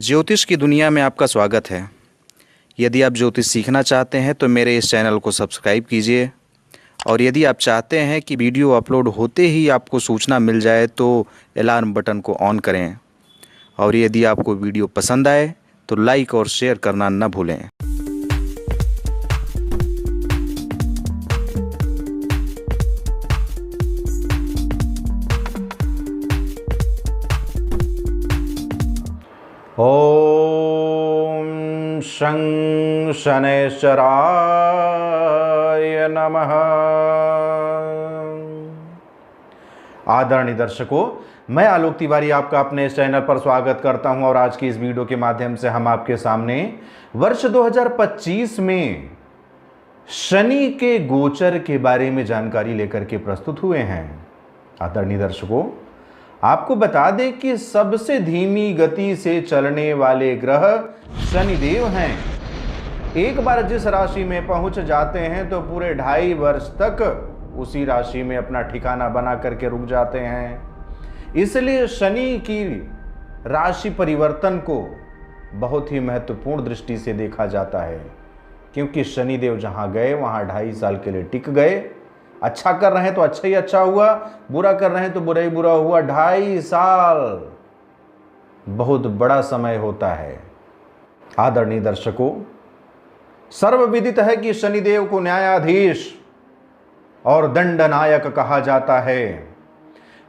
ज्योतिष की दुनिया में आपका स्वागत है। यदि आप ज्योतिष सीखना चाहते हैं तो मेरे इस चैनल को सब्सक्राइब कीजिए, और यदि आप चाहते हैं कि वीडियो अपलोड होते ही आपको सूचना मिल जाए तो अलार्म बटन को ऑन करें, और यदि आपको वीडियो पसंद आए तो लाइक और शेयर करना न भूलें। ओम शं शनैश्चराय नमः। आदरणीय दर्शकों, मैं आलोक तिवारी आपका अपने इस चैनल पर स्वागत करता हूं, और आज की इस वीडियो के माध्यम से हम आपके सामने वर्ष 2025 में शनि के गोचर के बारे में जानकारी लेकर के प्रस्तुत हुए हैं। आदरणीय दर्शकों, आपको बता दें कि सबसे धीमी गति से चलने वाले ग्रह शनिदेव हैं। एक बार जिस राशि में पहुंच जाते हैं तो पूरे 2.5 वर्ष तक उसी राशि में अपना ठिकाना बना करके रुक जाते हैं। इसलिए शनि की राशि परिवर्तन को बहुत ही महत्वपूर्ण दृष्टि से देखा जाता है, क्योंकि शनिदेव जहां गए वहां 2.5 साल के लिए टिक गए। अच्छा कर रहे हैं तो अच्छा ही अच्छा हुआ, बुरा कर रहे हैं तो बुरा ही बुरा हुआ। 2.5 साल बहुत बड़ा समय होता है। आदरणीय दर्शकों, सर्वविदित है कि शनिदेव को न्यायाधीश और दंडनायक कहा जाता है।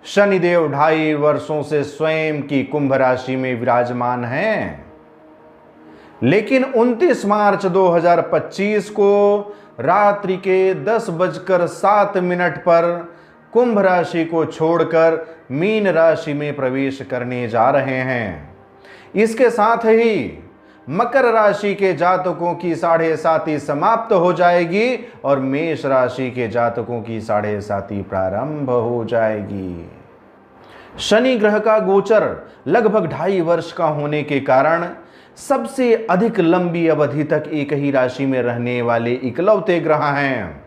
शनिदेव 2.5 वर्षों से स्वयं की कुंभ राशि में विराजमान हैं, लेकिन 29 मार्च 2025 को रात्रि के 10:07 पर कुंभ राशि को छोड़कर मीन राशि में प्रवेश करने जा रहे हैं। इसके साथ ही मकर राशि के जातकों की 7.5 समाप्त हो जाएगी और मेष राशि के जातकों की 7.5 प्रारंभ हो जाएगी। शनि ग्रह का गोचर लगभग 2.5 वर्ष का होने के कारण सबसे अधिक लंबी अवधि तक एक ही राशि में रहने वाले इकलौते ग्रह हैं,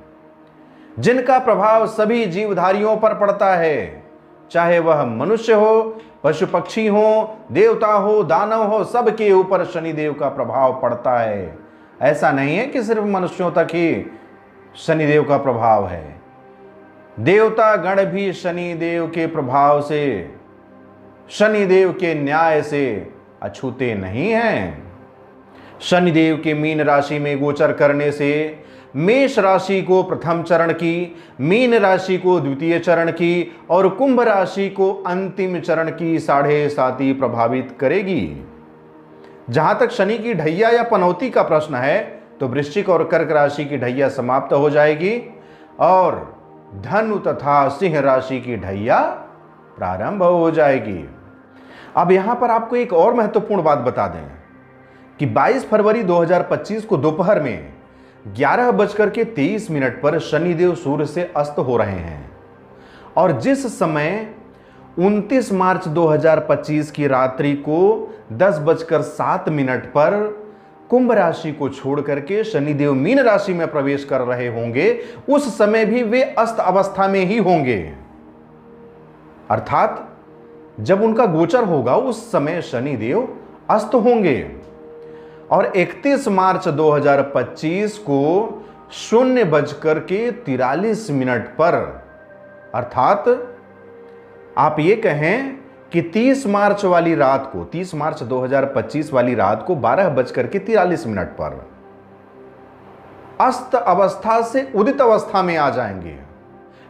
जिनका प्रभाव सभी जीवधारियों पर पड़ता है, चाहे वह मनुष्य हो, पशु पक्षी हो, देवता हो, दानव हो, सबके ऊपर शनिदेव का प्रभाव पड़ता है। ऐसा नहीं है कि सिर्फ मनुष्यों तक ही शनिदेव का प्रभाव है। देवता गण भी शनिदेव के प्रभाव से, शनिदेव के न्याय से अछूते नहीं हैं। शनिदेव के मीन राशि में गोचर करने से मेष राशि को प्रथम चरण की, मीन राशि को द्वितीय चरण की और कुंभ राशि को अंतिम चरण की 7.5 प्रभावित करेगी। जहां तक शनि की ढैया या पनौती का प्रश्न है तो वृश्चिक और कर्क राशि की ढैया समाप्त हो जाएगी और धनु तथा सिंह राशि की ढैया प्रारंभ हो जाएगी। अब यहां पर आपको एक और महत्वपूर्ण बात बता दें कि 22 फरवरी 2025 को दोपहर में 11:23 पर शनिदेव सूर्य से अस्त हो रहे हैं, और जिस समय 29 मार्च 2025 की रात्रि को 10:07 पर कुंभ राशि को छोड़ करके शनिदेव मीन राशि में प्रवेश कर रहे होंगे, उस समय भी वे अस्त अवस्था में ही होंगे। अर्थात जब उनका गोचर होगा उस समय शनिदेव अस्त होंगे। और 31 मार्च 2025 को 0:43 पर, अर्थात आप ये कहें कि 30 मार्च वाली रात को, 30 मार्च 2025 वाली रात को 12:43 पर अस्त अवस्था से उदित अवस्था में आ जाएंगे।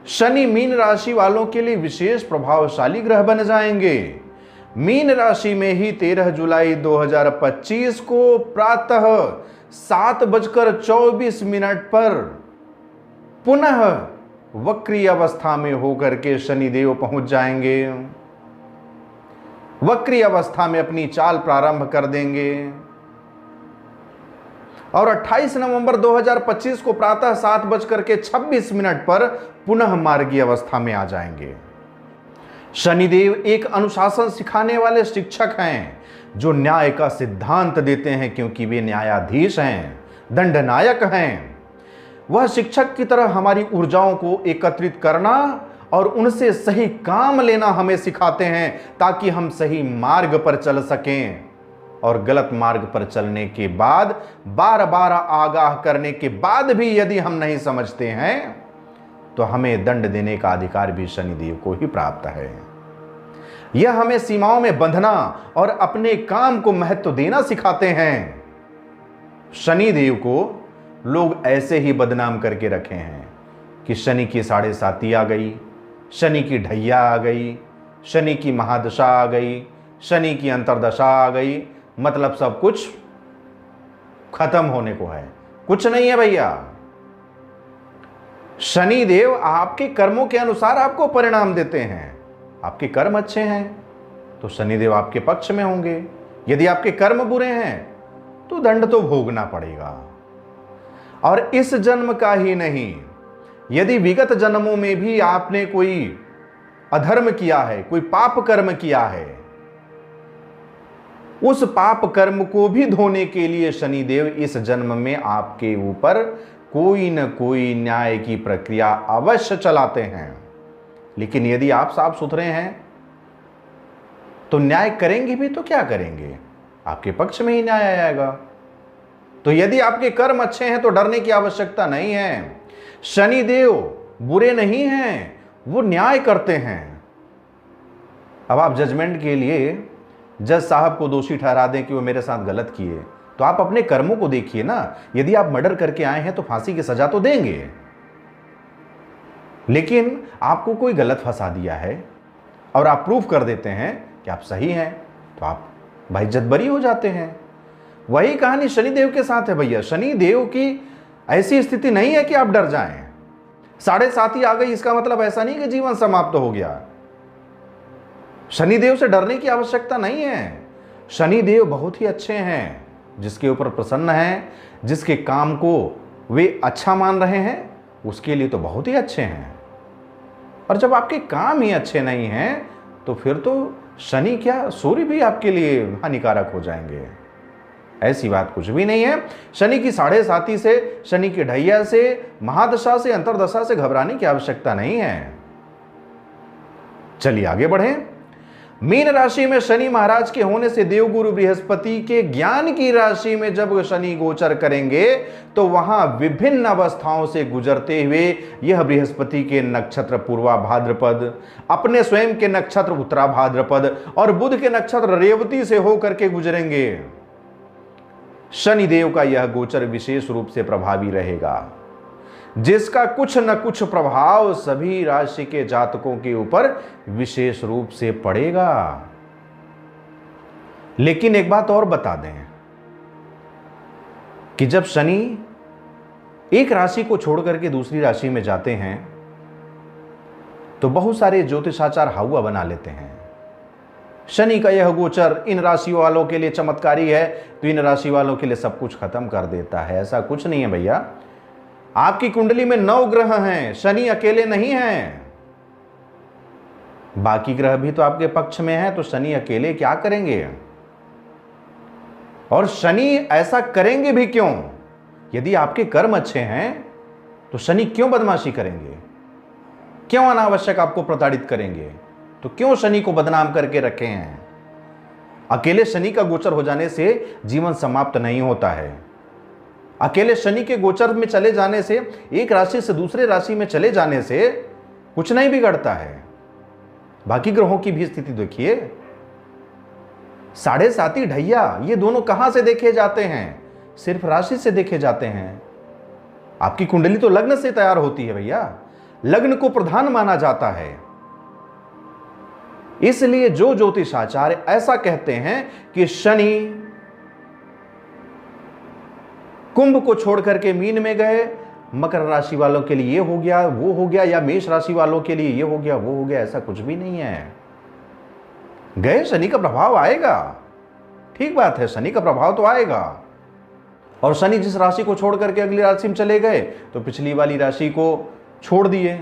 शनि मीन राशि वालों के लिए विशेष प्रभावशाली ग्रह बन जाएंगे। मीन राशि में ही 13 जुलाई 2025 को प्रातः 7:24 पर पुनः वक्री अवस्था में होकर के शनिदेव पहुंच जाएंगे। वक्री अवस्था में अपनी चाल प्रारंभ कर देंगे और 28 नवंबर 2025 को प्रातः 7:26 पर पुनः मार्गी अवस्था में आ जाएंगे। शनिदेव एक अनुशासन सिखाने वाले शिक्षक हैं, जो न्याय का सिद्धांत देते हैं, क्योंकि वे न्यायाधीश हैं, दंडनायक हैं। वह शिक्षक की तरह हमारी ऊर्जाओं को एकत्रित करना और उनसे सही काम लेना हमें सिखाते हैं, ताकि हम सही मार्ग पर चल सकें। और गलत मार्ग पर चलने के बाद, बार बार आगाह करने के बाद भी यदि हम नहीं समझते हैं तो हमें दंड देने का अधिकार भी शनिदेव को ही प्राप्त है। यह हमें सीमाओं में बंधना और अपने काम को महत्व देना सिखाते हैं। शनिदेव को लोग ऐसे ही बदनाम करके रखे हैं कि शनि की 7.5 आ गई, शनि की ढैया आ गई, शनि की महादशा आ गई, शनि की अंतरदशा आ गई, मतलब सब कुछ खत्म होने को है। कुछ नहीं है भैया। शनिदेव आपके कर्मों के अनुसार आपको परिणाम देते हैं। आपके कर्म अच्छे हैं तो शनिदेव आपके पक्ष में होंगे, यदि आपके कर्म बुरे हैं तो दंड तो भोगना पड़ेगा। और इस जन्म का ही नहीं, यदि विगत जन्मों में भी आपने कोई अधर्म किया है, कोई पाप कर्म किया है, उस पाप कर्म को भी धोने के लिए शनिदेव इस जन्म में आपके ऊपर कोई न कोई न्याय की प्रक्रिया अवश्य चलाते हैं। लेकिन यदि आप साफ सुथरे हैं तो न्याय करेंगे भी तो क्या करेंगे, आपके पक्ष में ही न्याय आएगा। तो यदि आपके कर्म अच्छे हैं तो डरने की आवश्यकता नहीं है। शनिदेव बुरे नहीं हैं, वो न्याय करते हैं। अब आप जजमेंट के लिए जज साहब को दोषी ठहरा दें कि वो मेरे साथ गलत किए, तो आप अपने कर्मों को देखिए ना। यदि आप मर्डर करके आए हैं तो फांसी की सजा तो देंगे, लेकिन आपको कोई गलत फंसा दिया है और आप प्रूफ कर देते हैं कि आप सही हैं, तो आप बाइज्जत बरी हो जाते हैं। वही कहानी शनिदेव के साथ है भैया। शनिदेव की ऐसी स्थिति नहीं है कि आप डर जाएं। 7.5 आ गई इसका मतलब ऐसा नहीं कि जीवन समाप्त हो गया। शनिदेव से डरने की आवश्यकता नहीं है। शनिदेव बहुत ही अच्छे हैं, जिसके ऊपर प्रसन्न हैं, जिसके काम को वे अच्छा मान रहे हैं, उसके लिए तो बहुत ही अच्छे हैं। और जब आपके काम ही अच्छे नहीं हैं तो फिर तो शनि क्या, सूर्य भी आपके लिए हानिकारक हो जाएंगे। ऐसी बात कुछ भी नहीं है। शनि की 7.5 से, शनि की ढैया से, महादशा से, अंतरदशा से घबराने की आवश्यकता नहीं है। चलिए आगे बढ़ें। मीन राशि में शनि महाराज के होने से देवगुरु बृहस्पति के ज्ञान की राशि में जब शनि गोचर करेंगे तो वहां विभिन्न अवस्थाओं से गुजरते हुए यह बृहस्पति के नक्षत्र पूर्वा भाद्रपद, अपने स्वयं के नक्षत्र उत्तरा भाद्रपद और बुध के नक्षत्र रेवती से होकर के गुजरेंगे। शनिदेव का यह गोचर विशेष रूप से प्रभावी रहेगा, जिसका कुछ न कुछ प्रभाव सभी राशि के जातकों के ऊपर विशेष रूप से पड़ेगा। लेकिन एक बात और बता दें कि जब शनि एक राशि को छोड़ करके दूसरी राशि में जाते हैं तो बहुत सारे ज्योतिषाचार हाउआ बना लेते हैं। शनि का यह गोचर इन राशि वालों के लिए चमत्कारी है तो इन राशि वालों के लिए सब कुछ खत्म कर देता है। ऐसा कुछ नहीं है भैया। आपकी कुंडली में 9 ग्रह हैं, शनि अकेले नहीं हैं। बाकी ग्रह भी तो आपके पक्ष में हैं, तो शनि अकेले क्या करेंगे? और शनि ऐसा करेंगे भी क्यों? यदि आपके कर्म अच्छे हैं तो शनि क्यों बदमाशी करेंगे? क्यों अनावश्यक आपको प्रताड़ित करेंगे? तो क्यों शनि को बदनाम करके रखे हैं? अकेले शनि का गोचर हो जाने से जीवन समाप्त नहीं होता है। अकेले शनि के गोचर में चले जाने से, एक राशि से दूसरे राशि में चले जाने से कुछ नहीं बिगड़ता है। बाकी ग्रहों की भी स्थिति देखिए। 7.5 ढैया, ये दोनों कहां से देखे जाते हैं? सिर्फ राशि से देखे जाते हैं। आपकी कुंडली तो लग्न से तैयार होती है भैया, लग्न को प्रधान माना जाता है। इसलिए जो ज्योतिषाचार्य ऐसा कहते हैं कि शनि कुंभ को छोड़ करके मीन में गए, मकर राशि वालों के लिए ये हो गया, वो हो गया, या मेष राशि वालों के लिए ये हो गया, वो हो गया, ऐसा कुछ भी नहीं है। गए, शनि का प्रभाव आएगा, ठीक बात है, शनि का प्रभाव तो आएगा। और शनि जिस राशि को छोड़ करके अगली राशि में चले गए तो पिछली वाली राशि को छोड़ दिए।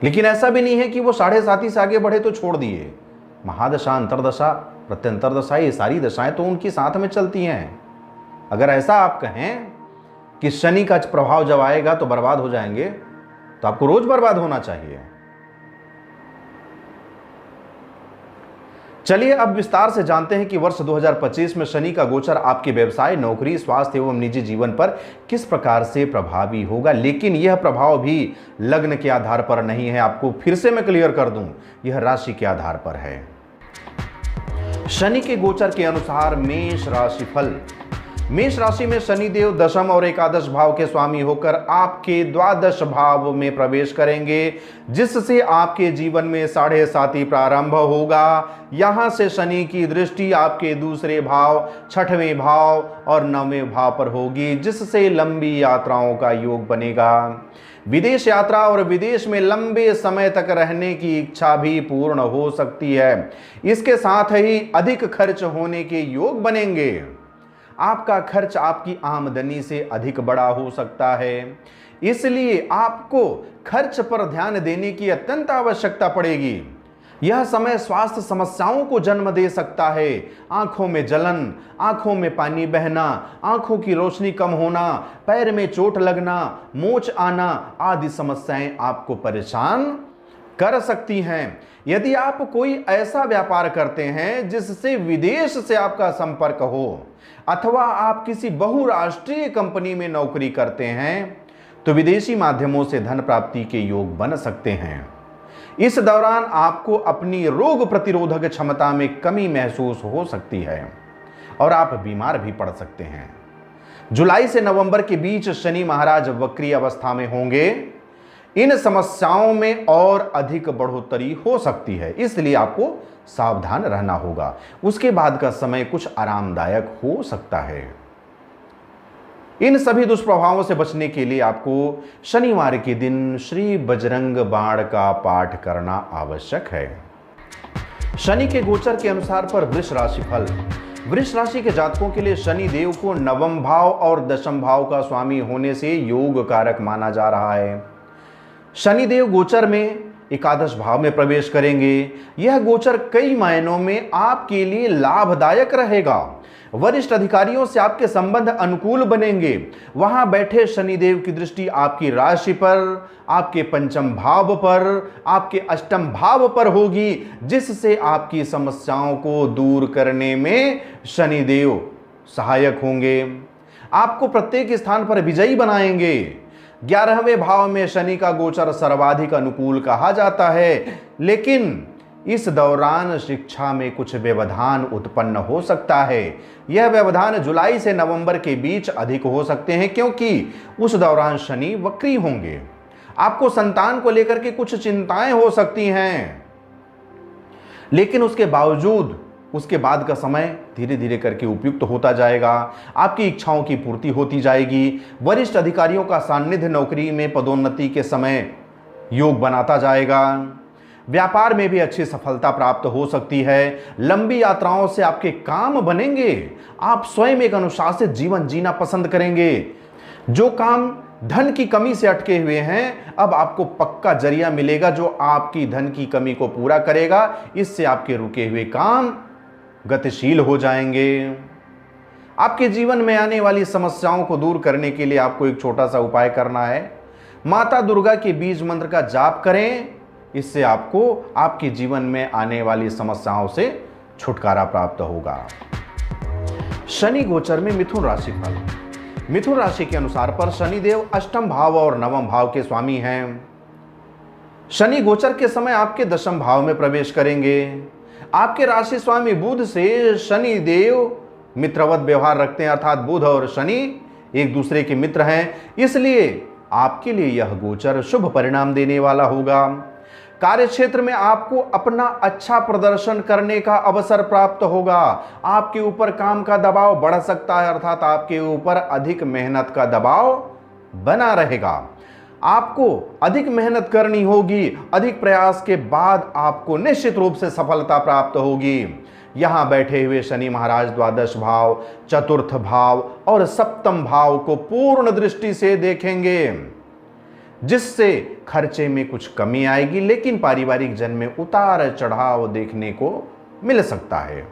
लेकिन ऐसा भी नहीं है कि वो 7.5 से आगे बढ़े तो छोड़ दिए। महादशा, अंतरदशा, प्रत्यंतर दशा, ये सारी दशाएं तो उनकी साथ में चलती हैं। अगर ऐसा आप कहें कि शनि का प्रभाव जब आएगा तो बर्बाद हो जाएंगे, तो आपको रोज बर्बाद होना चाहिए। चलिए अब विस्तार से जानते हैं कि वर्ष 2025 में शनि का गोचर आपके व्यवसाय, नौकरी, स्वास्थ्य एवं निजी जीवन पर किस प्रकार से प्रभावी होगा। लेकिन यह प्रभाव भी लग्न के आधार पर नहीं है, आपको फिर से मैं क्लियर कर दूं, यह राशि के आधार पर है। शनि के गोचर के अनुसार मेष राशि फल। मेष राशि में शनि देव दशम और एकादश भाव के स्वामी होकर आपके द्वादश भाव में प्रवेश करेंगे, जिससे आपके जीवन में 7.5 प्रारंभ होगा। यहां से शनि की दृष्टि आपके दूसरे भाव, छठवें भाव और 9वें भाव पर होगी, जिससे लंबी यात्राओं का योग बनेगा। विदेश यात्रा और विदेश में लंबे समय तक रहने की इच्छा भी पूर्ण हो सकती है। इसके साथ ही अधिक खर्च होने के योग बनेंगे। आपका खर्च आपकी आमदनी से अधिक बड़ा हो सकता है, इसलिए आपको खर्च पर ध्यान देने की अत्यंत आवश्यकता पड़ेगी। यह समय स्वास्थ्य समस्याओं को जन्म दे सकता है। आंखों में जलन, आंखों में पानी बहना, आंखों की रोशनी कम होना, पैर में चोट लगना, मोच आना आदि समस्याएं आपको परेशान कर सकती हैं। यदि आप कोई ऐसा व्यापार करते हैं जिससे विदेश से आपका संपर्क हो, अथवा आप किसी बहुराष्ट्रीय कंपनी में नौकरी करते हैं, तो विदेशी माध्यमों से धन प्राप्ति के योग बन सकते हैं। इस दौरान आपको अपनी रोग प्रतिरोधक क्षमता में कमी महसूस हो सकती है और आप बीमार भी पड़ सकते हैं। जुलाई से नवंबर के बीच शनि महाराज वक्री अवस्था में होंगे। इन समस्याओं में और अधिक बढ़ोतरी हो सकती है, इसलिए आपको सावधान रहना होगा। उसके बाद का समय कुछ आरामदायक हो सकता है। इन सभी दुष्प्रभावों से बचने के लिए आपको शनिवार के दिन श्री बजरंग बाण का पाठ करना आवश्यक है। शनि के गोचर के अनुसार पर वृष राशि फल। वृष राशि के जातकों के लिए शनि देव को 9वें भाव और 10वें भाव का स्वामी होने से योग कारक माना जा रहा है। शनिदेव गोचर में एकादश भाव में प्रवेश करेंगे। यह गोचर कई मायनों में आपके लिए लाभदायक रहेगा। वरिष्ठ अधिकारियों से आपके संबंध अनुकूल बनेंगे। वहां बैठे शनिदेव की दृष्टि आपकी राशि पर, आपके 5वें भाव पर, आपके 8वें भाव पर होगी, जिससे आपकी समस्याओं को दूर करने में शनिदेव सहायक होंगे। आपको प्रत्येक स्थान पर विजयी बनाएंगे। 11वें भाव में शनि का गोचर सर्वाधिक अनुकूल कहा जाता है, लेकिन इस दौरान शिक्षा में कुछ व्यवधान उत्पन्न हो सकता है। यह व्यवधान जुलाई से नवंबर के बीच अधिक हो सकते हैं, क्योंकि उस दौरान शनि वक्री होंगे। आपको संतान को लेकर के कुछ चिंताएं हो सकती हैं, लेकिन उसके बावजूद उसके बाद का समय धीरे धीरे करके उपयुक्त होता जाएगा। आपकी इच्छाओं की पूर्ति होती जाएगी। वरिष्ठ अधिकारियों का सान्निध्य नौकरी में पदोन्नति के समय योग बनाता जाएगा। व्यापार में भी अच्छी सफलता प्राप्त हो सकती है। लंबी यात्राओं से आपके काम बनेंगे। आप स्वयं एक अनुशासित जीवन जीना पसंद करेंगे। जो काम धन की कमी से अटके हुए हैं, अब आपको पक्का जरिया मिलेगा जो आपकी धन की कमी को पूरा करेगा। इससे आपके रुके हुए काम गतिशील हो जाएंगे। आपके जीवन में आने वाली समस्याओं को दूर करने के लिए आपको एक छोटा सा उपाय करना है। माता दुर्गा के बीज मंत्र का जाप करें। इससे आपको आपके जीवन में आने वाली समस्याओं से छुटकारा प्राप्त होगा। शनि गोचर में मिथुन राशि फल। मिथुन राशि के अनुसार पर शनिदेव 8वें भाव और 9वें भाव के स्वामी हैं। शनि गोचर के समय आपके 10वें भाव में प्रवेश करेंगे। आपके राशि स्वामी बुध से शनि देव मित्रवत व्यवहार रखते हैं, अर्थात बुध और शनि एक दूसरे के मित्र हैं। इसलिए आपके लिए यह गोचर शुभ परिणाम देने वाला होगा। कार्य क्षेत्र में आपको अपना अच्छा प्रदर्शन करने का अवसर प्राप्त होगा। आपके ऊपर काम का दबाव बढ़ सकता है, अर्थात आपके ऊपर अधिक मेहनत का दबाव बना रहेगा। आपको अधिक मेहनत करनी होगी। अधिक प्रयास के बाद आपको निश्चित रूप से सफलता प्राप्त होगी। यहां बैठे हुए शनि महाराज द्वादश भाव, चतुर्थ भाव और 7वें भाव को पूर्ण दृष्टि से देखेंगे, जिससे खर्चे में कुछ कमी आएगी, लेकिन पारिवारिक जन में उतार चढ़ाव देखने को मिल सकता है।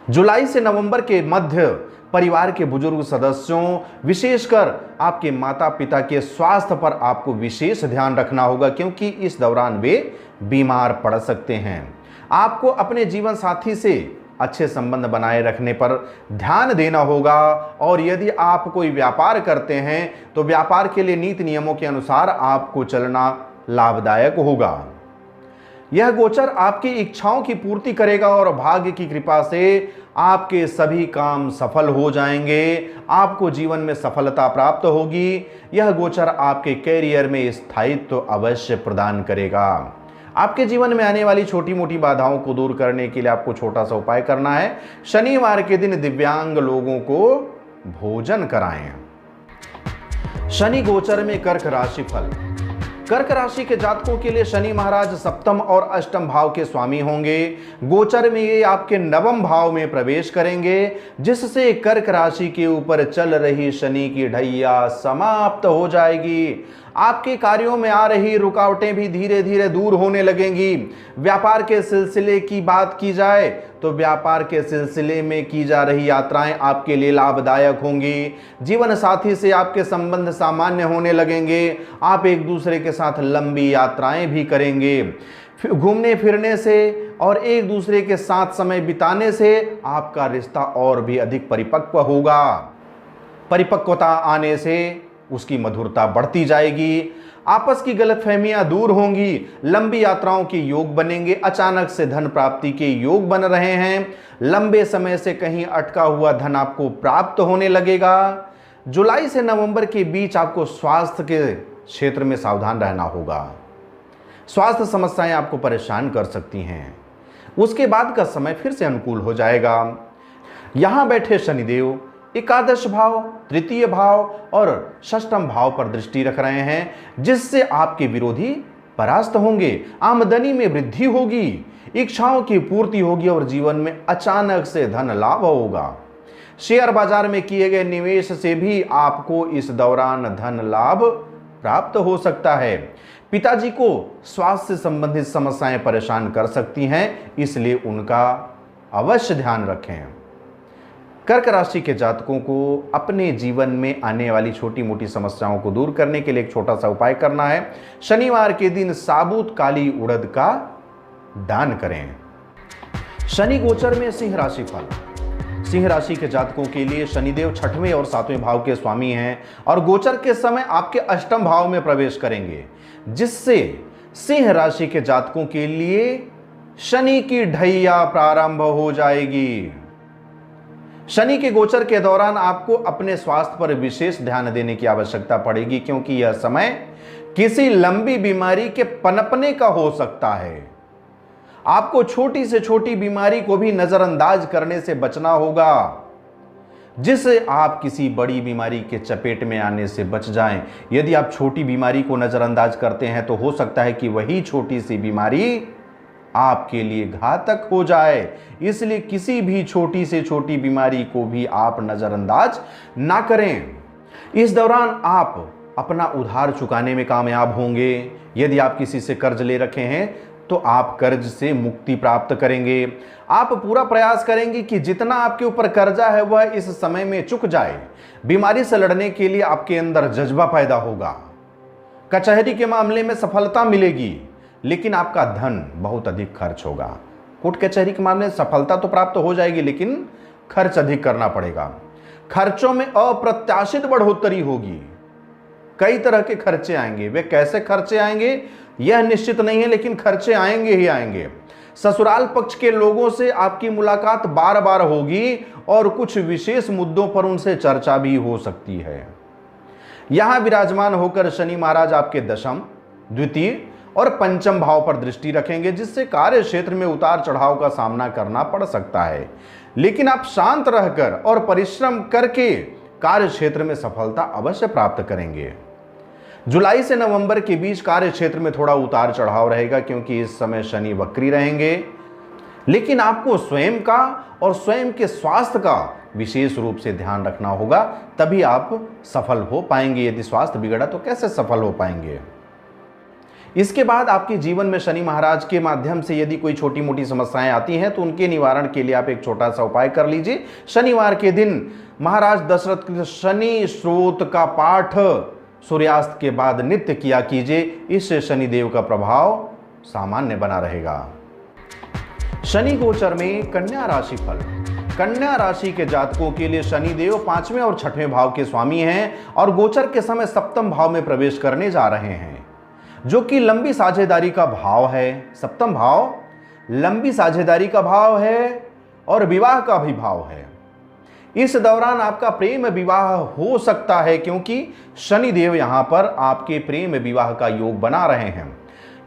जुलाई से नवंबर के मध्य परिवार के बुजुर्ग सदस्यों, विशेषकर आपके माता पिता के स्वास्थ्य पर आपको विशेष ध्यान रखना होगा, क्योंकि इस दौरान वे बीमार पड़ सकते हैं। आपको अपने जीवन साथी से अच्छे संबंध बनाए रखने पर ध्यान देना होगा। और यदि आप कोई व्यापार करते हैं तो व्यापार के लिए नीति नियमों के अनुसार आपको चलना लाभदायक होगा। यह गोचर आपकी इच्छाओं की पूर्ति करेगा और भाग्य की कृपा से आपके सभी काम सफल हो जाएंगे। आपको जीवन में सफलता प्राप्त होगी। यह गोचर आपके कैरियर में स्थायित्व अवश्य प्रदान करेगा। आपके जीवन में आने वाली छोटी मोटी बाधाओं को दूर करने के लिए आपको छोटा सा उपाय करना है। शनिवार के दिन दिव्यांग लोगों को भोजन कराएं। शनि गोचर में कर्क राशि फल। कर्क राशि के जातकों के लिए शनि महाराज सप्तम और अष्टम भाव के स्वामी होंगे। गोचर में ये आपके नवम भाव में प्रवेश करेंगे, जिससे कर्क राशि के ऊपर चल रही शनि की ढैया समाप्त हो जाएगी। आपके कार्यों में आ रही रुकावटें भी धीरे धीरे दूर होने लगेंगी। व्यापार के सिलसिले की बात की जाए तो व्यापार के सिलसिले में की जा रही यात्राएं आपके लिए लाभदायक होंगी। जीवन साथी से आपके संबंध सामान्य होने लगेंगे। आप एक दूसरे के साथ लंबी यात्राएं भी करेंगे। घूमने फिरने से और एक दूसरे के साथ समय बिताने से आपका रिश्ता और भी अधिक परिपक्व होगा। परिपक्वता आने से उसकी मधुरता बढ़ती जाएगी। आपस की गलतफहमियां दूर होंगी। लंबी यात्राओं के योग बनेंगे। अचानक से धन प्राप्ति के योग बन रहे हैं। लंबे समय से कहीं अटका हुआ धन आपको प्राप्त होने लगेगा। जुलाई से नवंबर के बीच आपको स्वास्थ्य के क्षेत्र में सावधान रहना होगा। स्वास्थ्य समस्याएं आपको परेशान कर सकती हैं। उसके बाद का समय फिर से अनुकूल हो जाएगा। यहां बैठे शनिदेव एकादश भाव, तृतीय भाव और षष्ठम भाव पर दृष्टि रख रहे हैं, जिससे आपके विरोधी परास्त होंगे। आमदनी में वृद्धि होगी, इच्छाओं की पूर्ति होगी और जीवन में अचानक से धन लाभ होगा। शेयर बाजार में किए गए निवेश से भी आपको इस दौरान धन लाभ प्राप्त हो सकता है। पिताजी को स्वास्थ्य से संबंधित समस्याएं परेशान कर सकती हैं, इसलिए उनका अवश्य ध्यान रखें। कर्क राशि के जातकों को अपने जीवन में आने वाली छोटी मोटी समस्याओं को दूर करने के लिए एक छोटा सा उपाय करना है। शनिवार के दिन साबुत काली उड़द का दान करें। शनि गोचर में सिंह राशि फल। सिंह राशि के जातकों के लिए शनिदेव छठवें और सातवें भाव के स्वामी हैं और गोचर के समय आपके अष्टम भाव में प्रवेश करेंगे, जिससे सिंह राशि के जातकों के लिए शनि की ढैया प्रारंभ हो जाएगी। शनि के गोचर के दौरान आपको अपने स्वास्थ्य पर विशेष ध्यान देने की आवश्यकता पड़ेगी, क्योंकि यह समय किसी लंबी बीमारी के पनपने का हो सकता है। आपको छोटी से छोटी बीमारी को भी नजरअंदाज करने से बचना होगा, जिससे आप किसी बड़ी बीमारी के चपेट में आने से बच जाएं। यदि आप छोटी बीमारी को नजरअंदाज करते हैं तो हो सकता है कि वही छोटी सी बीमारी आपके लिए घातक हो जाए। इसलिए किसी भी छोटी से छोटी बीमारी को भी आप नजरअंदाज ना करें। इस दौरान आप अपना उधार चुकाने में कामयाब होंगे। यदि आप किसी से कर्ज ले रखे हैं तो आप कर्ज से मुक्ति प्राप्त करेंगे। आप पूरा प्रयास करेंगे कि जितना आपके ऊपर कर्जा है वह इस समय में चुक जाए। बीमारी से लड़ने के लिए आपके अंदर जज्बा पैदा होगा। कचहरी के मामले में सफलता मिलेगी, लेकिन आपका धन बहुत अधिक खर्च होगा। कोर्ट कचहरी के मामले में सफलता तो प्राप्त हो जाएगी, लेकिन खर्च अधिक करना पड़ेगा। खर्चों में अप्रत्याशित बढ़ोतरी होगी। कई तरह के खर्चे आएंगे। वे कैसे खर्चे आएंगे यह निश्चित नहीं है, लेकिन खर्चे आएंगे ही आएंगे। ससुराल पक्ष के लोगों से आपकी मुलाकात बार बार होगी और कुछ विशेष मुद्दों पर उनसे चर्चा भी हो सकती है। यहां विराजमान होकर शनि महाराज आपके दशम, द्वितीय और पंचम भाव पर दृष्टि रखेंगे, जिससे कार्य क्षेत्र में उतार चढ़ाव का सामना करना पड़ सकता है। लेकिन आप शांत रहकर और परिश्रम करके कार्य क्षेत्र में सफलता अवश्य प्राप्त करेंगे। जुलाई से नवंबर के बीच कार्य क्षेत्र में थोड़ा उतार चढ़ाव रहेगा, क्योंकि इस समय शनि वक्री रहेंगे। लेकिन आपको स्वयं का और स्वयं के स्वास्थ्य का विशेष रूप से ध्यान रखना होगा, तभी आप सफल हो पाएंगे। यदि स्वास्थ्य बिगड़ा तो कैसे सफल हो पाएंगे। इसके बाद आपके जीवन में शनि महाराज के माध्यम से यदि कोई छोटी मोटी समस्याएं आती हैं तो उनके निवारण के लिए आप एक छोटा सा उपाय कर लीजिए। शनिवार के दिन महाराज दशरथ के शनि स्रोत का पाठ सूर्यास्त के बाद नित्य किया कीजिए। इससे शनिदेव का प्रभाव सामान्य बना रहेगा। शनि गोचर में कन्या राशि फल। कन्या राशि के जातकों के लिए शनि देव 5वें और 6वें भाव के स्वामी हैं और गोचर के समय सप्तम भाव में प्रवेश करने जा रहे हैं, जो कि लंबी साझेदारी का भाव है। सप्तम भाव लंबी साझेदारी का भाव है और विवाह का भी भाव है। इस दौरान आपका प्रेम विवाह हो सकता है, क्योंकि शनि देव यहां पर आपके प्रेम विवाह का योग बना रहे हैं।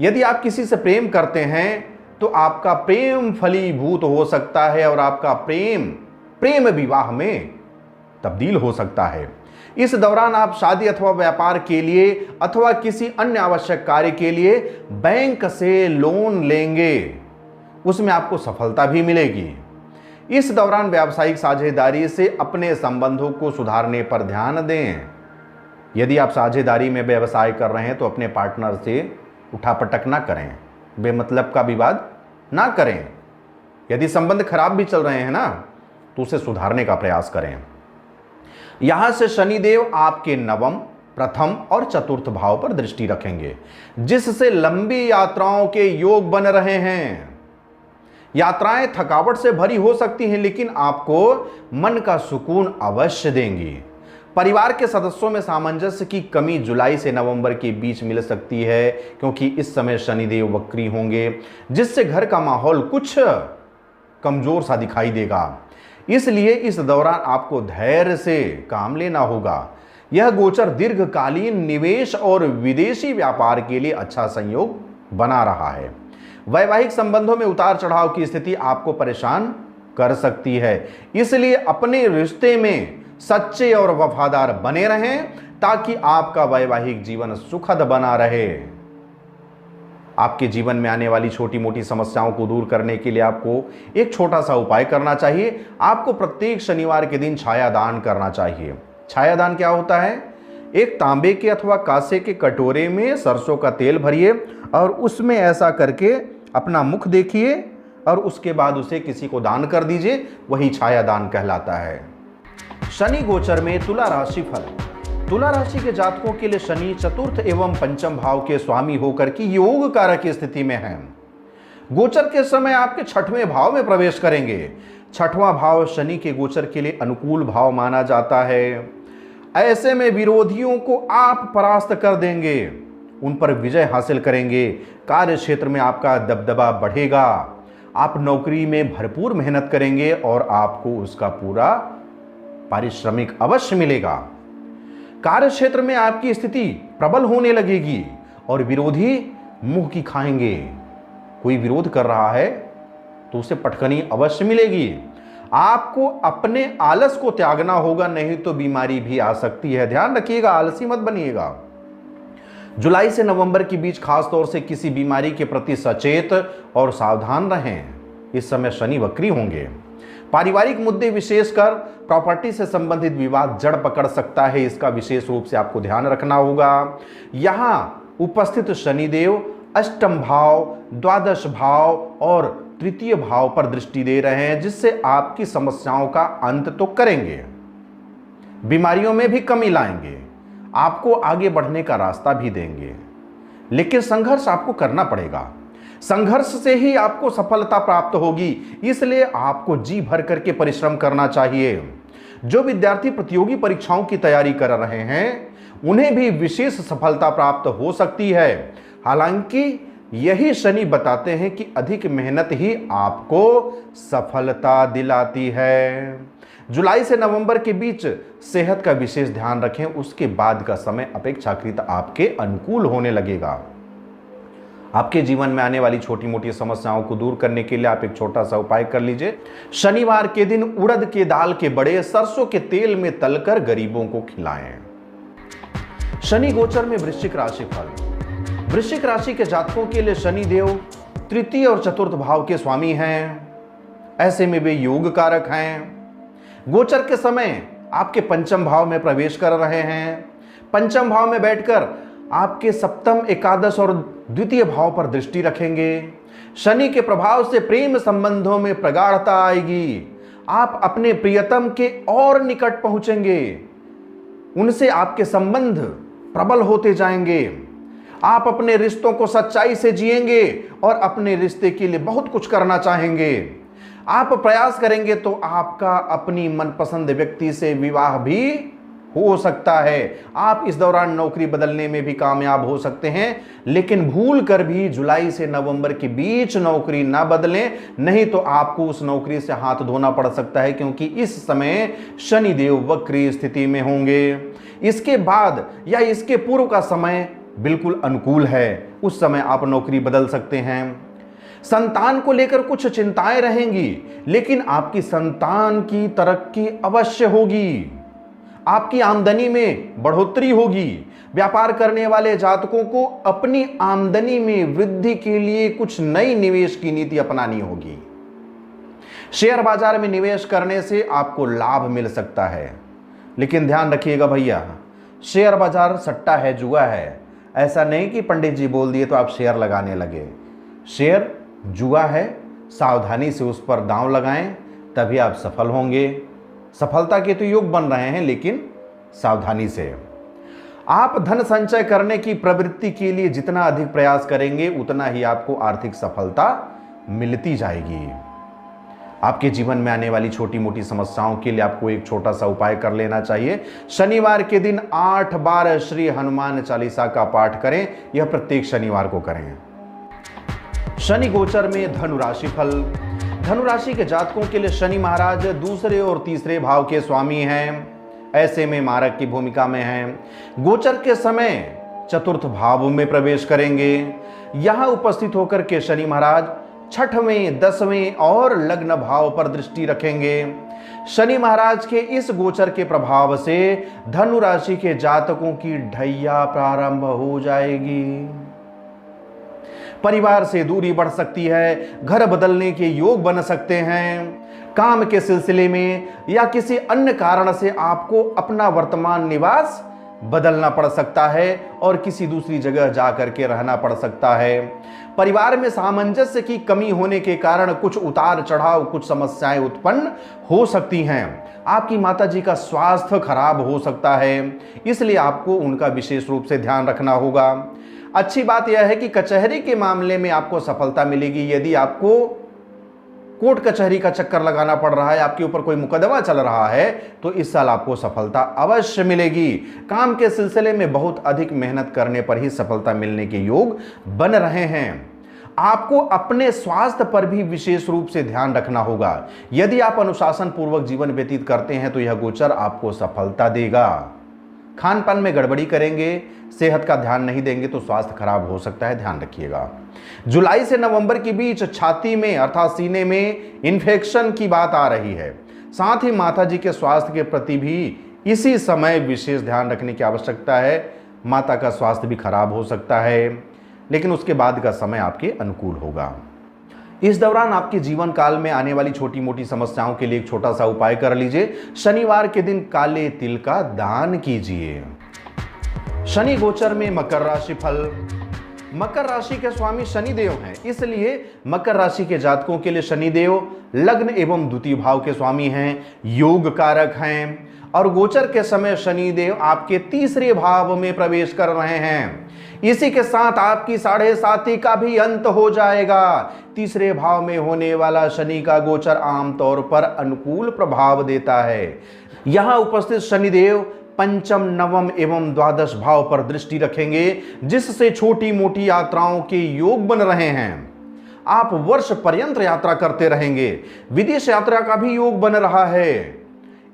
यदि आप किसी से प्रेम करते हैं तो आपका प्रेम फलीभूत हो सकता है और आपका प्रेम विवाह में तब्दील हो सकता है। इस दौरान आप शादी अथवा व्यापार के लिए अथवा किसी अन्य आवश्यक कार्य के लिए बैंक से लोन लेंगे, उसमें आपको सफलता भी मिलेगी। इस दौरान व्यावसायिक साझेदारी से अपने संबंधों को सुधारने पर ध्यान दें। यदि आप साझेदारी में व्यवसाय कर रहे हैं तो अपने पार्टनर से उठापटक ना करें, बेमतलब का विवाद ना करें। यदि संबंध खराब भी चल रहे हैं ना, तो उसे सुधारने का प्रयास करें। यहां से शनिदेव आपके नवम, प्रथम और चतुर्थ भाव पर दृष्टि रखेंगे, जिससे लंबी यात्राओं के योग बन रहे हैं। यात्राएं थकावट से भरी हो सकती हैं, लेकिन आपको मन का सुकून अवश्य देंगी। परिवार के सदस्यों में सामंजस्य की कमी जुलाई से नवंबर के बीच मिल सकती है, क्योंकि इस समय शनिदेव वक्री होंगे, जिससे घर का माहौल कुछ कमजोर सा दिखाई देगा। इसलिए इस दौरान आपको धैर्य से काम लेना होगा। यह गोचर दीर्घकालीन निवेश और विदेशी व्यापार के लिए अच्छा संयोग बना रहा है। वैवाहिक संबंधों में उतार चढ़ाव की स्थिति आपको परेशान कर सकती है, इसलिए अपने रिश्ते में सच्चे और वफादार बने रहें, ताकि आपका वैवाहिक जीवन सुखद बना रहे। आपके जीवन में आने वाली छोटी मोटी समस्याओं को दूर करने के लिए आपको एक छोटा सा उपाय करना चाहिए। आपको प्रत्येक शनिवार के दिन छाया दान करना चाहिए। छाया दान क्या होता है? एक तांबे के अथवा कांसे के कटोरे में सरसों का तेल भरिए और उसमें ऐसा करके अपना मुख देखिए और उसके बाद उसे किसी को दान कर दीजिए, वही छाया दान कहलाता है। शनि गोचर में तुला राशि फल। तुला राशि के जातकों के लिए शनि चतुर्थ एवं पंचम भाव के स्वामी होकर की योग कारक स्थिति में है। गोचर के समय आपके 6वें भाव में प्रवेश करेंगे। 6वां भाव शनि के गोचर के लिए अनुकूल भाव माना जाता है। ऐसे में विरोधियों को आप परास्त कर देंगे, उन पर विजय हासिल करेंगे। कार्य क्षेत्र में आपका दबदबा बढ़ेगा। आप नौकरी में भरपूर मेहनत करेंगे और आपको उसका पूरा पारिश्रमिक अवश्य मिलेगा। कार्य क्षेत्र में आपकी स्थिति प्रबल होने लगेगी और विरोधी मुंह की खाएंगे। कोई विरोध कर रहा है तो उसे पटकनी अवश्य मिलेगी। आपको अपने आलस को त्यागना होगा, नहीं तो बीमारी भी आ सकती है। ध्यान रखिएगा, आलसी मत बनिएगा। जुलाई से नवंबर के बीच खास तौर से किसी बीमारी के प्रति सचेत और सावधान रहें। इस समय शनि वक्री होंगे। पारिवारिक मुद्दे विशेषकर प्रॉपर्टी से संबंधित विवाद जड़ पकड़ सकता है, इसका विशेष रूप से आपको ध्यान रखना होगा। यहां उपस्थित शनिदेव अष्टम भाव, द्वादश भाव और तृतीय भाव पर दृष्टि दे रहे हैं, जिससे आपकी समस्याओं का अंत तो करेंगे, बीमारियों में भी कमी लाएंगे, आपको आगे बढ़ने का रास्ता भी देंगे। लेकिन संघर्ष आपको करना पड़ेगा। संघर्ष से ही आपको सफलता प्राप्त होगी, इसलिए आपको जी भर करके परिश्रम करना चाहिए। जो विद्यार्थी प्रतियोगी परीक्षाओं की तैयारी कर रहे हैं, उन्हें भी विशेष सफलता प्राप्त हो सकती है। हालांकि यही शनि बताते हैं कि अधिक मेहनत ही आपको सफलता दिलाती है। जुलाई से नवंबर के बीच सेहत का विशेष ध्यान रखें, उसके बाद का समय अपेक्षाकृत आपके अनुकूल होने लगेगा। आपके जीवन में आने वाली छोटी मोटी समस्याओं को दूर करने के लिए आप एक छोटा सा उपाय कर लीजिए। शनिवार के दिन उड़द के दाल के बड़े सरसों के तेल में तलकर गरीबों को खिलाएं। शनि गोचर में वृश्चिक राशि फल। वृश्चिक राशि के जातकों के लिए शनि देव तृतीय और चतुर्थ भाव के स्वामी हैं। ऐसे में वे योग कारक हैं। गोचर के समय आपके पंचम भाव में प्रवेश कर रहे हैं। पंचम भाव में बैठकर आपके सप्तम, एकादश और द्वितीय भाव पर दृष्टि रखेंगे। शनि के प्रभाव से प्रेम संबंधों में प्रगाढ़ता आएगी। आप अपने प्रियतम के और निकट पहुंचेंगे, उनसे आपके संबंध प्रबल होते जाएंगे। आप अपने रिश्तों को सच्चाई से जिएंगे और अपने रिश्ते के लिए बहुत कुछ करना चाहेंगे। आप प्रयास करेंगे तो आपका अपनी मनपसंद व्यक्ति से विवाह भी हो सकता है। आप इस दौरान नौकरी बदलने में भी कामयाब हो सकते हैं, लेकिन भूल कर भी जुलाई से नवंबर के बीच नौकरी ना बदलें, नहीं तो आपको उस नौकरी से हाथ धोना पड़ सकता है, क्योंकि इस समय शनिदेव वक्री स्थिति में होंगे। इसके बाद या इसके पूर्व का समय बिल्कुल अनुकूल है, उस समय आप नौकरी बदल सकते हैं। संतान को लेकर कुछ चिंताएं रहेंगी, लेकिन आपकी संतान की तरक्की अवश्य होगी। आपकी आमदनी में बढ़ोतरी होगी। व्यापार करने वाले जातकों को अपनी आमदनी में वृद्धि के लिए कुछ नई निवेश की नीति अपनानी होगी। शेयर बाजार में निवेश करने से आपको लाभ मिल सकता है, लेकिन ध्यान रखिएगा भैया, शेयर बाजार सट्टा है, जुआ है। ऐसा नहीं कि पंडित जी बोल दिए तो आप शेयर लगाने लगे। शेयर जुआ है, सावधानी से उस पर दांव लगाएं, तभी आप सफल होंगे। सफलता के तो योग बन रहे हैं, लेकिन सावधानी से। आप धन संचय करने की प्रवृत्ति के लिए जितना अधिक प्रयास करेंगे, उतना ही आपको आर्थिक सफलता मिलती जाएगी। आपके जीवन में आने वाली छोटी मोटी समस्याओं के लिए आपको एक छोटा सा उपाय कर लेना चाहिए। शनिवार के दिन 8 बार श्री हनुमान चालीसा का पाठ करें। यह प्रत्येक शनिवार को करें। शनि गोचर में धनु राशि फल। धनु राशि के जातकों के लिए शनि महाराज दूसरे और तीसरे भाव के स्वामी हैं, ऐसे में मारक की भूमिका में हैं। गोचर के समय चतुर्थ भाव में प्रवेश करेंगे। यहां उपस्थित होकर के शनि महाराज 6वें, 10वें और लग्न भाव पर दृष्टि रखेंगे। शनि महाराज के इस गोचर के प्रभाव से धनु राशि के जातकों की ढैया प्रारंभ हो जाएगी। परिवार से दूरी बढ़ सकती है, घर बदलने के योग बन सकते हैं, काम के सिलसिले में या किसी अन्य कारण से आपको अपना वर्तमान निवास बदलना पड़ सकता है और किसी दूसरी जगह जाकर के रहना पड़ सकता है। परिवार में सामंजस्य की कमी होने के कारण कुछ उतार चढ़ाव, कुछ समस्याएं उत्पन्न हो सकती हैं। आपकी माताजी का स्वास्थ्य खराब हो सकता है, इसलिए आपको उनका विशेष रूप से ध्यान रखना होगा। अच्छी बात यह है कि कचहरी के मामले में आपको सफलता मिलेगी। यदि आपको कोर्ट कचहरी का चक्कर लगाना पड़ रहा है, आपके ऊपर कोई मुकदमा चल रहा है, तो इस साल आपको सफलता अवश्य मिलेगी। काम के सिलसिले में बहुत अधिक मेहनत करने पर ही सफलता मिलने के योग बन रहे हैं। आपको अपने स्वास्थ्य पर भी विशेष रूप से ध्यान रखना होगा। यदि आप अनुशासन पूर्वक जीवन व्यतीत करते हैं तो यह गोचर आपको सफलता देगा। खान पान में गड़बड़ी करेंगे, सेहत का ध्यान नहीं देंगे तो स्वास्थ्य खराब हो सकता है, ध्यान रखिएगा। जुलाई से नवंबर के बीच छाती में अर्थात सीने में इन्फेक्शन की बात आ रही है। साथ ही माता जी के स्वास्थ्य के प्रति भी इसी समय विशेष ध्यान रखने की आवश्यकता है। माता का स्वास्थ्य भी खराब हो सकता है, लेकिन उसके बाद का समय आपके अनुकूल होगा। इस दौरान आपके जीवन काल में आने वाली छोटी मोटी समस्याओं के लिए एक छोटा सा उपाय कर लीजिए। शनिवार के दिन काले तिल का दान कीजिए। शनि गोचर में मकर राशि फल। मकर राशि के स्वामी शनिदेव हैं, इसलिए मकर राशि के जातकों के लिए शनिदेव लग्न एवं द्वितीय भाव के स्वामी हैं, योग कारक हैं और गोचर के समय शनिदेव आपके तीसरे भाव में प्रवेश कर रहे हैं। इसी के साथ आपकी 7.5 का भी अंत हो जाएगा। तीसरे भाव में होने वाला शनि का गोचर आमतौर पर अनुकूल प्रभाव देता है। यहां उपस्थित शनिदेव पंचम, नवम एवं द्वादश भाव पर दृष्टि रखेंगे, जिससे छोटी मोटी यात्राओं के योग बन रहे हैं। आप वर्ष पर्यंत यात्रा करते रहेंगे। विदेश यात्रा का भी योग बन रहा है।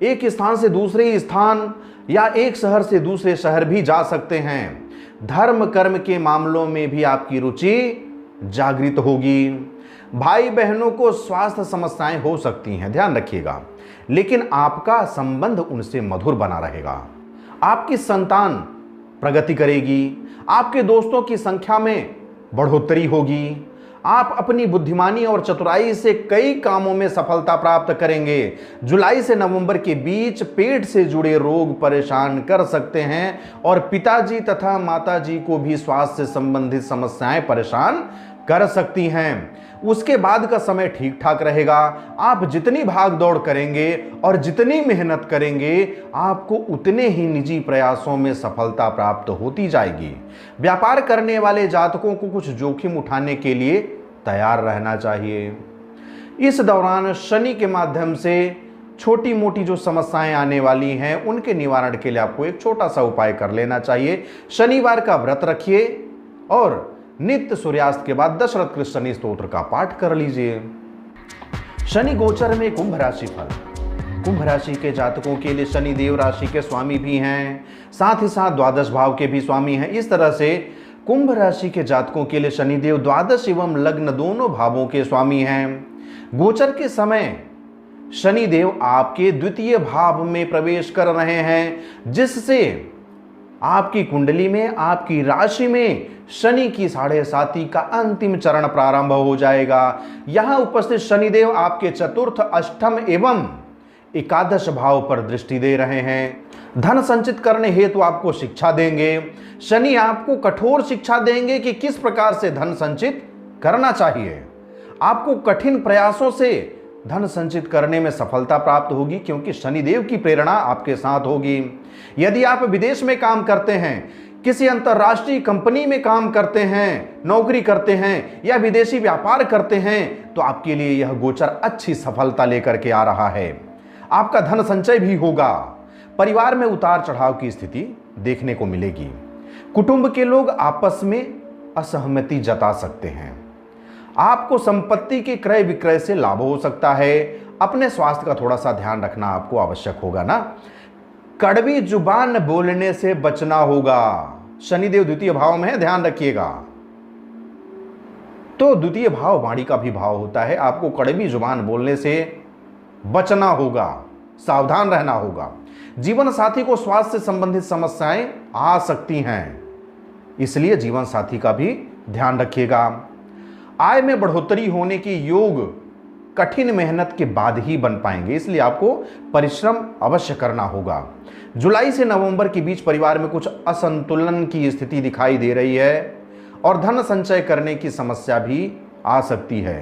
एक स्थान से दूसरे स्थान या एक शहर से दूसरे शहर भी जा सकते हैं। धर्म कर्म के मामलों में भी आपकी रुचि जागृत होगी। भाई बहनों को स्वास्थ्य समस्याएं हो सकती हैं, ध्यान रखिएगा, लेकिन आपका संबंध उनसे मधुर बना रहेगा। आपकी संतान प्रगति करेगी। आपके दोस्तों की संख्या में बढ़ोतरी होगी। आप अपनी बुद्धिमानी और चतुराई से कई कामों में सफलता प्राप्त करेंगे। जुलाई से नवंबर के बीच पेट से जुड़े रोग परेशान कर सकते हैं और पिताजी तथा माताजी को भी स्वास्थ्य से संबंधित समस्याएं परेशान कर सकती हैं। उसके बाद का समय ठीक ठाक रहेगा। आप जितनी भाग दौड़ करेंगे और जितनी मेहनत करेंगे, आपको उतने ही निजी प्रयासों में सफलता प्राप्त होती जाएगी। व्यापार करने वाले जातकों को कुछ जोखिम उठाने के लिए तैयार रहना चाहिए। इस दौरान शनि के माध्यम से छोटी मोटी जो समस्याएं आने वाली हैं, उनके निवारण के लिए आपको एक छोटा सा उपाय कर लेना चाहिए। शनिवार का व्रत रखिए और नित्य सूर्यास्त के बाद दशरथ कृत शनि स्तोत्र का पाठ कर लीजिए। शनि गोचर में कुंभ राशि फल। कुंभ राशि के जातकों के लिए शनि देव राशि के स्वामी भी हैं, साथ ही साथ द्वादश भाव के भी स्वामी हैं। इस तरह से कुंभ राशि के जातकों के लिए शनिदेव द्वादश एवं लग्न दोनों भावों के स्वामी हैं। गोचर के समय शनिदेव आपके द्वितीय भाव में प्रवेश कर रहे हैं, जिससे आपकी कुंडली में, आपकी राशि में शनि की 7.5 का अंतिम चरण प्रारंभ हो जाएगा। यहां उपस्थित शनिदेव आपके चतुर्थ, अष्टम एवं एकादश भाव पर दृष्टि दे रहे हैं। धन संचित करने हेतु आपको शिक्षा देंगे। शनि आपको कठोर शिक्षा देंगे कि किस प्रकार से धन संचित करना चाहिए। आपको कठिन प्रयासों से धन संचित करने में सफलता प्राप्त होगी, क्योंकि शनिदेव की प्रेरणा आपके साथ होगी। यदि आप विदेश में काम करते हैं, किसी अंतर्राष्ट्रीय कंपनी में काम करते हैं, नौकरी करते हैं या विदेशी व्यापार करते हैं, तो आपके लिए यह गोचर अच्छी सफलता लेकर के आ रहा है। आपका धन संचय भी होगा। परिवार में उतार चढ़ाव की स्थिति देखने को मिलेगी। कुटुंब के लोग आपस में असहमति जता सकते हैं। आपको संपत्ति के क्रय विक्रय से लाभ हो सकता है। अपने स्वास्थ्य का थोड़ा सा ध्यान रखना आपको आवश्यक होगा ना। कड़वी जुबान बोलने से बचना होगा। शनिदेव द्वितीय भाव में है, ध्यान रखिएगा। तो द्वितीय भाव वाणी का भी भाव होता है। आपको कड़वी जुबान बोलने से बचना होगा, सावधान रहना होगा। जीवन साथी को स्वास्थ्य से संबंधित समस्याएं आ सकती हैं, इसलिए जीवन साथी का भी ध्यान रखिएगा। आय में बढ़ोतरी होने के योग कठिन मेहनत के बाद ही बन पाएंगे, इसलिए आपको परिश्रम अवश्य करना होगा। जुलाई से नवंबर के बीच परिवार में कुछ असंतुलन की स्थिति दिखाई दे रही है और धन संचय करने की समस्या भी आ सकती है,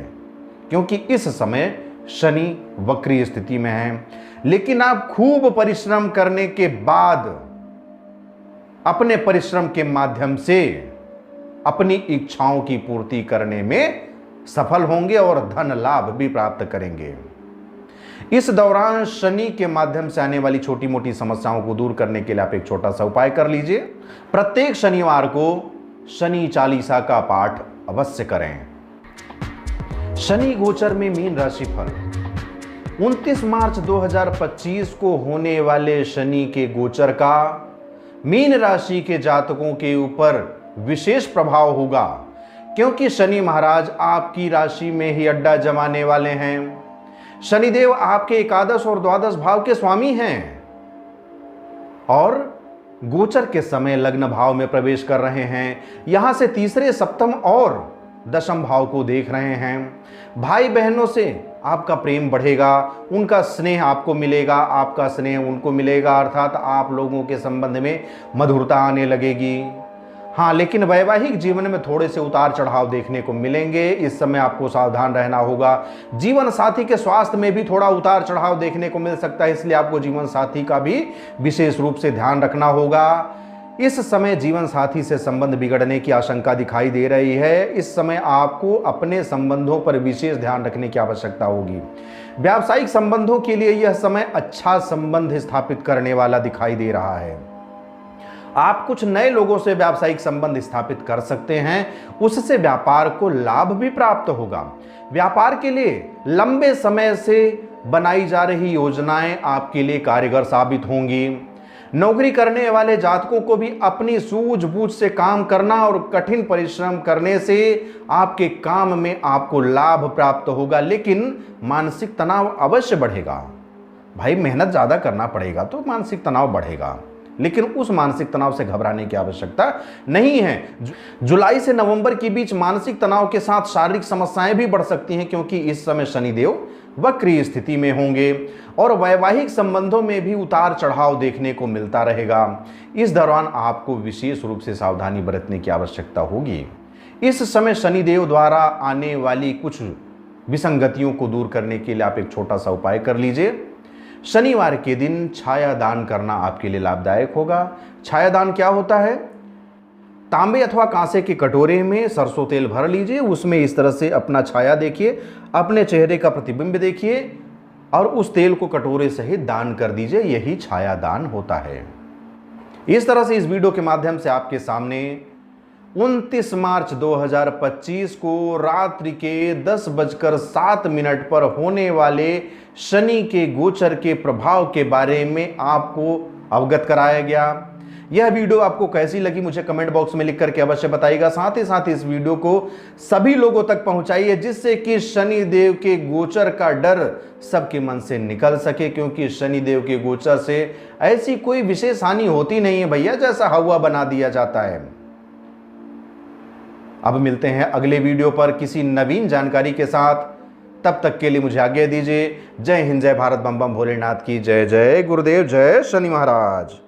क्योंकि इस समय शनि वक्री स्थिति में है। लेकिन आप खूब परिश्रम करने के बाद अपने परिश्रम के माध्यम से अपनी इच्छाओं की पूर्ति करने में सफल होंगे और धन लाभ भी प्राप्त करेंगे। इस दौरान शनि के माध्यम से आने वाली छोटी मोटी समस्याओं को दूर करने के लिए आप एक छोटा सा उपाय कर लीजिए। प्रत्येक शनिवार को शनि चालीसा का पाठ अवश्य करें। शनि गोचर में मीन राशि फल। 29 मार्च 2025 को होने वाले शनि के गोचर का मीन राशि के जातकों के ऊपर विशेष प्रभाव होगा, क्योंकि शनि महाराज आपकी राशि में ही अड्डा जमाने वाले हैं। शनिदेव आपके एकादश और द्वादश भाव के स्वामी हैं और गोचर के समय लग्न भाव में प्रवेश कर रहे हैं। यहां से तीसरे, सप्तम और दशम भाव को देख रहे हैं। भाई बहनों से आपका प्रेम बढ़ेगा, उनका स्नेह आपको मिलेगा, आपका स्नेह उनको मिलेगा, अर्थात आप लोगों के संबंध में मधुरता आने लगेगी। हाँ, लेकिन वैवाहिक जीवन में थोड़े से उतार चढ़ाव देखने को मिलेंगे। इस समय आपको सावधान रहना होगा। जीवन साथी के स्वास्थ्य में भी थोड़ा उतार चढ़ाव देखने को मिल सकता है, इसलिए आपको जीवन साथी का भी विशेष रूप से ध्यान रखना होगा। इस समय जीवन साथी से संबंध बिगड़ने की आशंका दिखाई दे रही है। इस समय आपको अपने संबंधों पर विशेष ध्यान रखने की आवश्यकता होगी। व्यावसायिक संबंधों के लिए यह समय अच्छा संबंध स्थापित करने वाला दिखाई दे रहा है। आप कुछ नए लोगों से व्यावसायिक संबंध स्थापित कर सकते हैं, उससे व्यापार को लाभ भी प्राप्त होगा। व्यापार के लिए लंबे समय से बनाई जा रही योजनाएं आपके लिए कारगर साबित होंगी। नौकरी करने वाले जातकों को भी अपनी सूझबूझ से काम करना और कठिन परिश्रम करने से आपके काम में आपको लाभ प्राप्त होगा, लेकिन मानसिक तनाव अवश्य बढ़ेगा। भाई, मेहनत ज़्यादा करना पड़ेगा तो मानसिक तनाव बढ़ेगा, लेकिन उस मानसिक तनाव से घबराने की आवश्यकता नहीं है। जुलाई से नवंबर के बीच मानसिक तनाव के साथ शारीरिक समस्याएं भी बढ़ सकती हैं, क्योंकि इस समय शनिदेव वक्री स्थिति में होंगे और वैवाहिक संबंधों में भी उतार चढ़ाव देखने को मिलता रहेगा। इस दौरान आपको विशेष रूप से सावधानी बरतने की आवश्यकता होगी। इस समय शनिदेव द्वारा आने वाली कुछ विसंगतियों को दूर करने के लिए आप एक छोटा सा उपाय कर लीजिए। शनिवार के दिन छाया दान करना आपके लिए लाभदायक होगा। छाया दान क्या होता है? तांबे अथवा कांसे के कटोरे में सरसों तेल भर लीजिए, उसमें इस तरह से अपना छाया देखिए, अपने चेहरे का प्रतिबिंब देखिए और उस तेल को कटोरे सहित दान कर दीजिए। यही छाया दान होता है। इस तरह से इस वीडियो के माध्यम से आपके सामने 29 मार्च 2025 को रात्रि के 10:07 पर होने वाले शनि के गोचर के प्रभाव के बारे में आपको अवगत कराया गया। यह वीडियो आपको कैसी लगी मुझे कमेंट बॉक्स में लिख करके अवश्य बताइएगा। साथ ही साथ इस वीडियो को सभी लोगों तक पहुंचाइए, जिससे कि शनि देव के गोचर का डर सबके मन से निकल सके, क्योंकि शनि देव के गोचर से ऐसी कोई विशेष हानि होती नहीं है भैया, जैसा हवा बना दिया जाता है। अब मिलते हैं अगले वीडियो पर किसी नवीन जानकारी के साथ। तब तक के लिए मुझे आज्ञा दीजिए। जय हिंद, जय भारत, बम बम भोलेनाथ की जय। जय गुरुदेव, जय शनि महाराज।